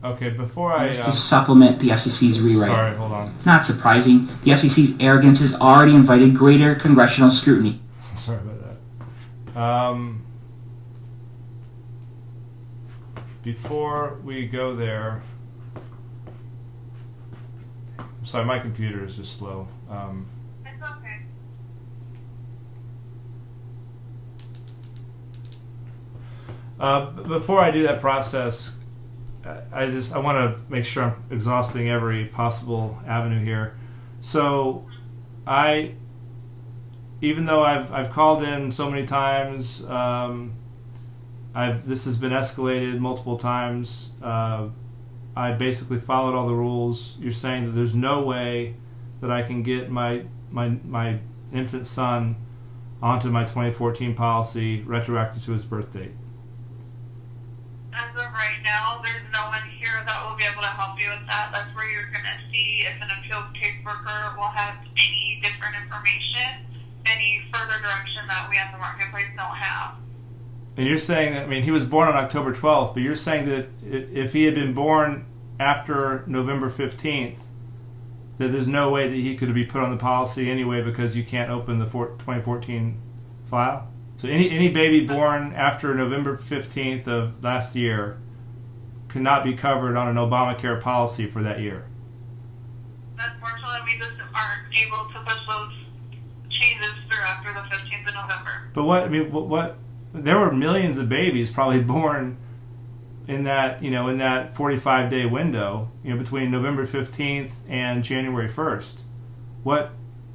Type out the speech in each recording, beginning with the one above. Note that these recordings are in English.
Okay, before I... To supplement the FCC's rewrite. Sorry, hold on. Not surprising, the FCC's arrogance has already invited greater congressional scrutiny. Sorry about that. Before we go there... I'm sorry, my computer is just slow. It's okay. Before I do that process, I want to make sure I'm exhausting every possible avenue here. So, even though I've called in so many times, this has been escalated multiple times. I basically followed all the rules. You're saying that there's no way that I can get my infant son onto my 2014 policy retroactive to his birth date. As of right now, there's no one here that will be able to help you with that. That's where you're going to see if an appeals caseworker will have any different information, any further direction that we at the marketplace don't have. And you're saying that, I mean, he was born on October 12th, but you're saying that if he had been born after November 15th, that there's no way that he could be put on the policy anyway because you can't open the 2014 file? So any baby born after November 15th of last year could not be covered on an Obamacare policy for that year? Unfortunately, we just aren't able to push those changes through after the 15th of November. But what there were millions of babies probably born in that 45-day window, between November 15th and January 1st. What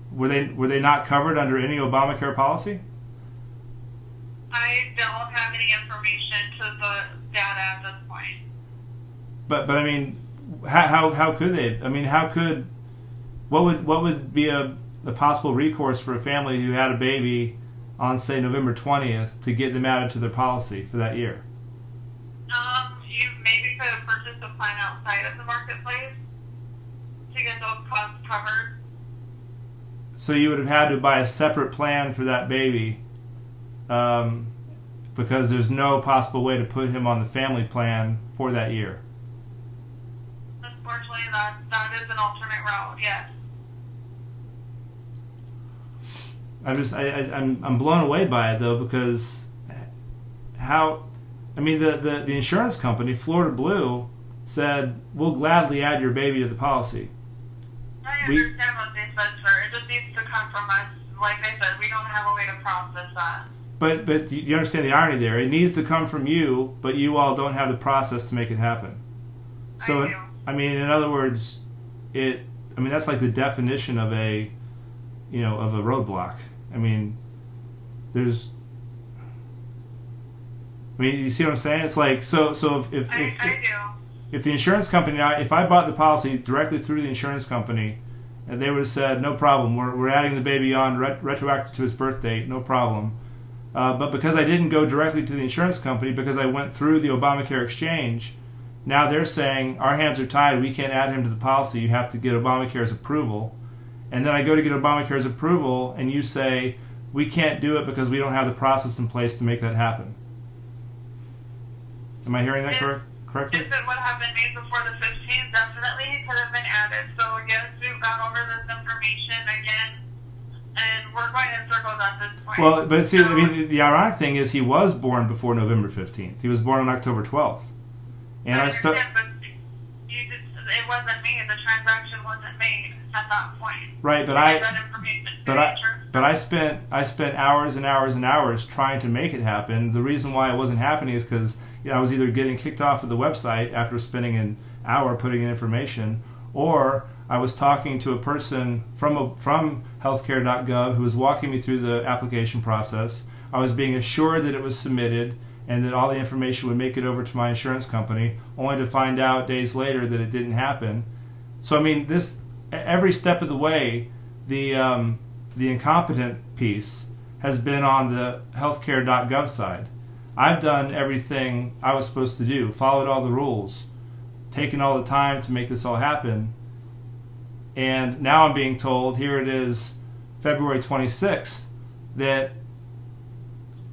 were they not covered under any Obamacare policy? I don't have any information to the data at this point. But I mean, how could they? I mean, what would be a possible recourse for a family who had a baby on, say, November 20th to get them added to their policy for that year? You maybe could have purchased a plan outside of the marketplace to get those costs covered. So you would have had to buy a separate plan for that baby, because there's no possible way to put him on the family plan for that year. Unfortunately, that is an alternate route, yes. I'm blown away by it though, because the insurance company, Florida Blue, said we'll gladly add your baby to the policy. I understand what they said, sir. It just needs to come from us. Like I said, we don't have a way to process that. But you understand the irony there. It needs to come from you, but you all don't have the process to make it happen. So, I do. In other words, that's like the definition of a roadblock. You see what I'm saying? It's like, so if the insurance company, if I bought the policy directly through the insurance company, and they would have said, no problem, we're adding the baby on retroactive to his birth date, no problem. But because I didn't go directly to the insurance company, because I went through the Obamacare exchange, now they're saying, our hands are tied, we can't add him to the policy, you have to get Obamacare's approval. And then I go to get Obamacare's approval, and you say, we can't do it because we don't have the process in place to make that happen. Am I hearing that correctly? If it would have been made before the 15th, definitely it could have been added. So yes, we've gone over this information again, and we're going in circles at this point. Well, but see, the ironic thing is he was born before November 15th. He was born on October 12th. And I understand, but it wasn't made. The transaction wasn't made at that point. Right, but I spent hours and hours and hours trying to make it happen. The reason why it wasn't happening is because I was either getting kicked off of the website after spending an hour putting in information, or I was talking to a person from healthcare.gov who was walking me through the application process. I was being assured that it was submitted and that all the information would make it over to my insurance company, only to find out days later that it didn't happen. So this every step of the way, the incompetent piece has been on the healthcare.gov side. I've done everything I was supposed to do, followed all the rules, taken all the time to make this all happen, and now I'm being told, here it is, February 26th, that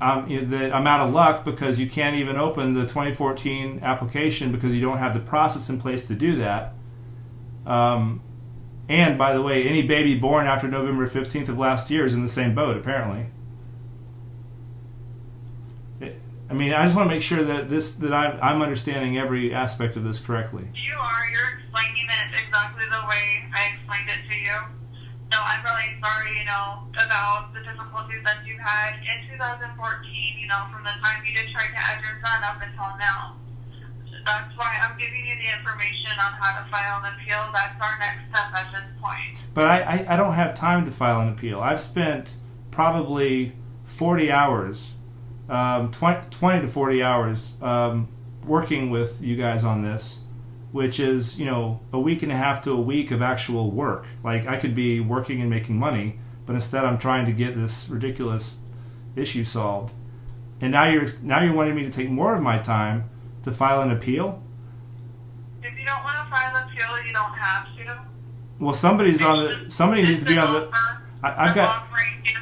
that I'm out of luck because you can't even open the 2014 application because you don't have the process in place to do that. And by the way, any baby born after November 15th of last year is in the same boat, apparently. I mean, I just want to make sure that I'm understanding every aspect of this correctly. You are. You're explaining it exactly the way I explained it to you. So I'm really sorry, about the difficulties that you had in 2014, from the time you did try to add your son up until now. That's why I'm giving you the information on how to file an appeal. That's our next step at this point. But I don't have time to file an appeal. I've spent probably 40 hours, 20 to 40 hours working with you guys on this, which is, a week and a half to a week of actual work. Like, I could be working and making money, but instead I'm trying to get this ridiculous issue solved. And now you're wanting me to take more of my time to file an appeal? If you don't want to file an appeal, you don't have to. Well, somebody needs to be on the... I've got...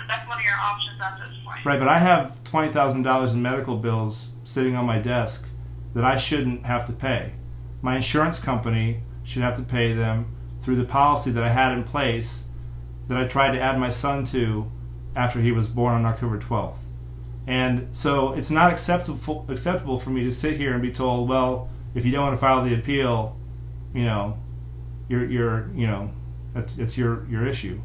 That's one of your options at this point. Right, but I have $20,000 in medical bills sitting on my desk that I shouldn't have to pay. My insurance company should have to pay them through the policy that I had in place that I tried to add my son to after he was born on October 12th. And so it's not acceptable for me to sit here and be told, well, if you don't want to file the appeal, it's your issue.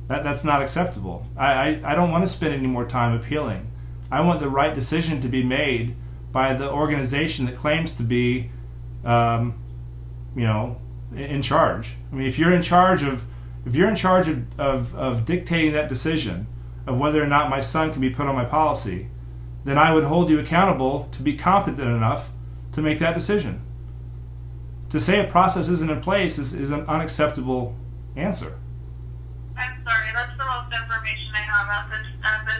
That's not acceptable. I don't want to spend any more time appealing. I want the right decision to be made by the organization that claims to be, in charge. I mean, if you're in charge of dictating that decision of whether or not my son can be put on my policy, then I would hold you accountable to be competent enough to make that decision. To say a process isn't in place is an unacceptable answer. I'm sorry, that's the most information I have at this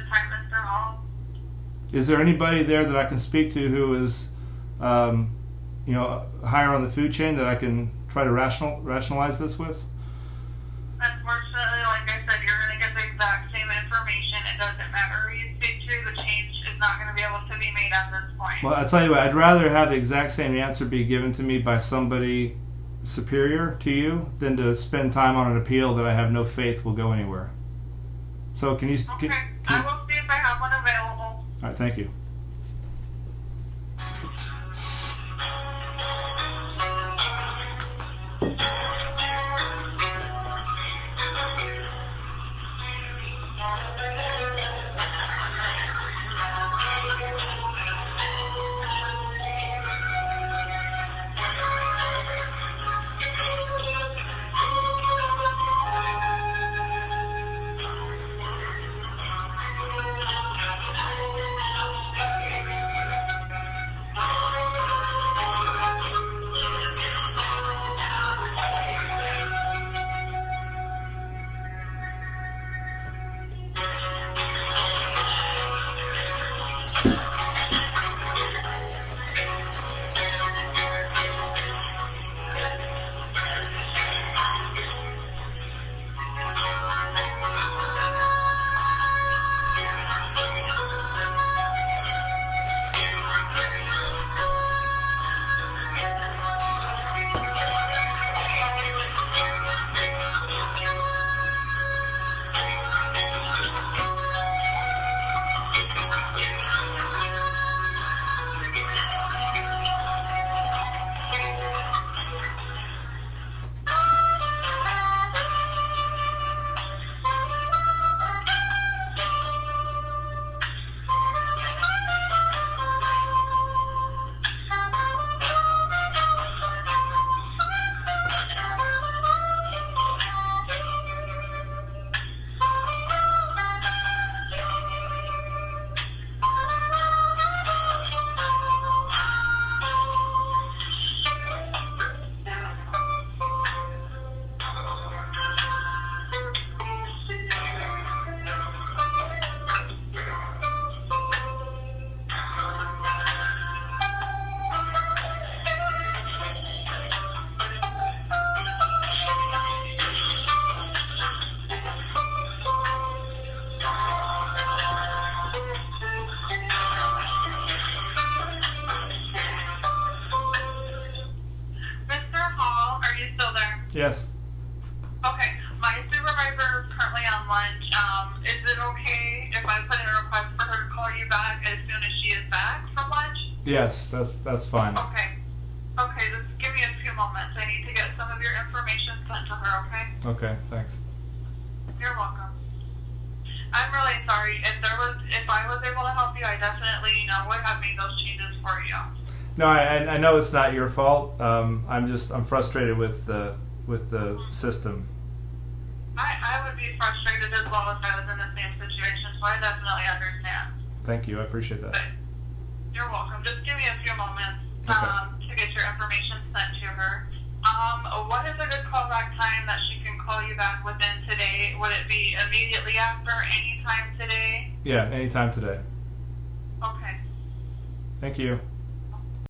time, Mr. Hall. Is there anybody there that I can speak to who is, higher on the food chain that I can try to rationalize this with? Unfortunately, like I said, you're going to get the exact same information. It doesn't matter who you speak to. The change is not going to be able to be made at this point. Well, I'll tell you what, I'd rather have the exact same answer be given to me by somebody superior to you than to spend time on an appeal that I have no faith will go anywhere. So can you... Okay, I will see if I have one available. All right, thank you. Yes. Okay, my supervisor is currently on lunch. Is it okay if I put in a request for her to call you back as soon as she is back from lunch? Yes, that's fine. Okay. Okay, just give me a few moments. I need to get some of your information sent to her, okay? Okay, thanks. You're welcome. I'm really sorry. If I was able to help you, I definitely, would have made those changes for you. No, I know it's not your fault. I'm frustrated with the system. I would be frustrated as well if I was in the same situation, so I definitely understand. Thank you. I appreciate that. But you're welcome. Just give me a few moments to get your information sent to her. What is a good callback time that she can call you back within today? Would it be immediately after, any time today? Yeah, anytime today. Okay. Thank you.